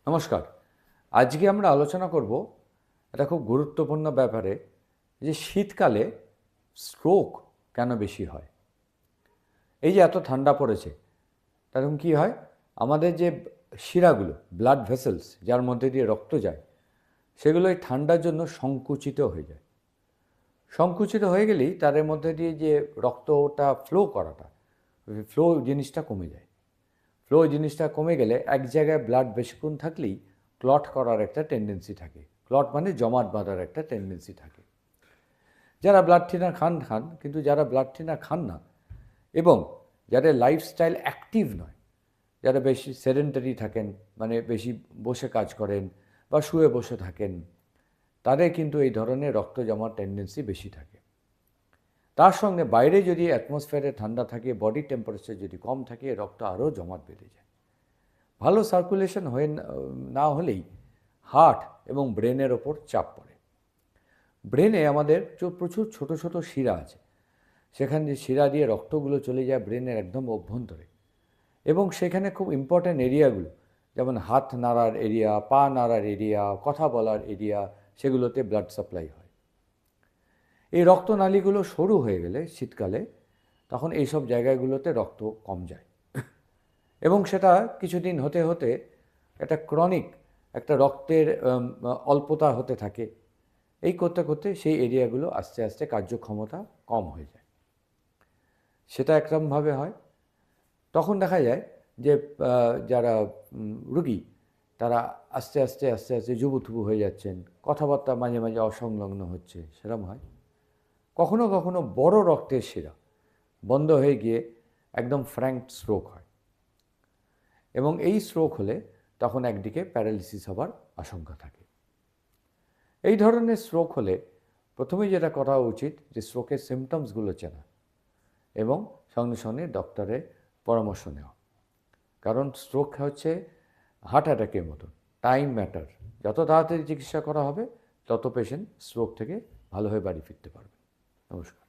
নমস্কার। আজকে আমরা আলোচনা করব একটা খুব গুরুত্বপূর্ণ ব্যাপারে, যে শীতকালে স্ট্রোক কেন বেশি হয়। এই যে এত ঠান্ডা পড়েছে, তখন কী হয়, আমাদের যে শিরাগুলো, ব্লাড ভেসেলস, যার মধ্যে দিয়ে রক্ত যায়, সেগুলো এই ঠান্ডার জন্য সংকুচিত হয়ে যায়। সংকুচিত হয়ে গেলেই তাদের মধ্যে দিয়ে যে রক্তটা ফ্লো করাটা, ফ্লো জিনিসটা কমে যায়। ফ্লো জিনিসটা কমে গেলে এক জায়গায় ব্লাড বেশিক্ষণ থাকলেই ক্লট করার একটা টেন্ডেন্সি থাকে। ক্লট মানে জমাট বাঁধার একটা টেন্ডেন্সি থাকে। যারা ব্লাড থিনার খান, কিন্তু যারা ব্লাড থিনার খান না এবং যাদের লাইফস্টাইল অ্যাক্টিভ নয়, যারা বেশি সেডেন্টারি থাকেন, মানে বেশি বসে কাজ করেন বা শুয়ে বসে থাকেন, তাদের কিন্তু এই ধরনের রক্ত জমার টেন্ডেন্সি বেশি থাকে। তার সঙ্গে বাইরে যদি অ্যাটমসফিয়ারে ঠান্ডা থাকে, বডি টেম্পারেচার যদি কম থাকে, রক্ত আরও জমাট বেড়ে যায়। ভালো সার্কুলেশন হয়ে না হলেই হার্ট এবং ব্রেনের ওপর চাপ পড়ে। ব্রেনে আমাদের প্রচুর ছোট ছোট শিরা আছে, সেখান দিয়ে শিরা দিয়ে রক্তগুলো চলে যায় ব্রেনের একদম অভ্যন্তরে, এবং সেখানে খুব ইম্পর্ট্যান্ট এরিয়াগুলো, যেমন হাত নাড়ার এরিয়া, পা নাড়ার এরিয়া, কথা বলার এরিয়া, সেগুলোতে ব্লাড সাপ্লাই হয়। এই রক্তনালীগুলো সরু হয়ে গেলে শীতকালে, তখন এইসব জায়গাগুলোতে রক্ত কম যায় এবং সেটা কিছুদিন হতে হতে একটা ক্রনিক একটা রক্তের অল্পতা হতে থাকে। এই করতে করতে সেই এরিয়াগুলো আস্তে আস্তে কার্যক্ষমতা কম হয়ে যায়। সেটা একরকমভাবে হয়। তখন দেখা যায় যে যারা রুগী, তারা আস্তে আস্তে আস্তে আস্তে জুবুথুবু হয়ে যাচ্ছেন, কথাবার্তা মাঝে মাঝে অসংলগ্ন হচ্ছে, সেরকম হয়। কখনো কখনো বড় রক্তের শিরা বন্ধ হয়ে গিয়ে একদম ফ্র্যাঙ্ক স্ট্রোক হয়, এবং এই স্ট্রোক হলে তখন একদিকে প্যারালিসিস হবার আশঙ্কা থাকে। এই ধরনের স্ট্রোক হলে প্রথমেই যেটা করা উচিত, যে স্ট্রোকের সিমটমসগুলো চেনা এবং সঙ্গে সঙ্গে ডক্টরের পরামর্শ নেওয়া। কারণ স্ট্রোক হচ্ছে হার্ট অ্যাটাকের মতো, টাইম ম্যাটার। যত তাড়াতাড়ি চিকিৎসা করা হবে, তত পেশেন্ট স্ট্রোক থেকে ভালো হয়ে বাড়ি ফিরতে পারবে। নমস্কার।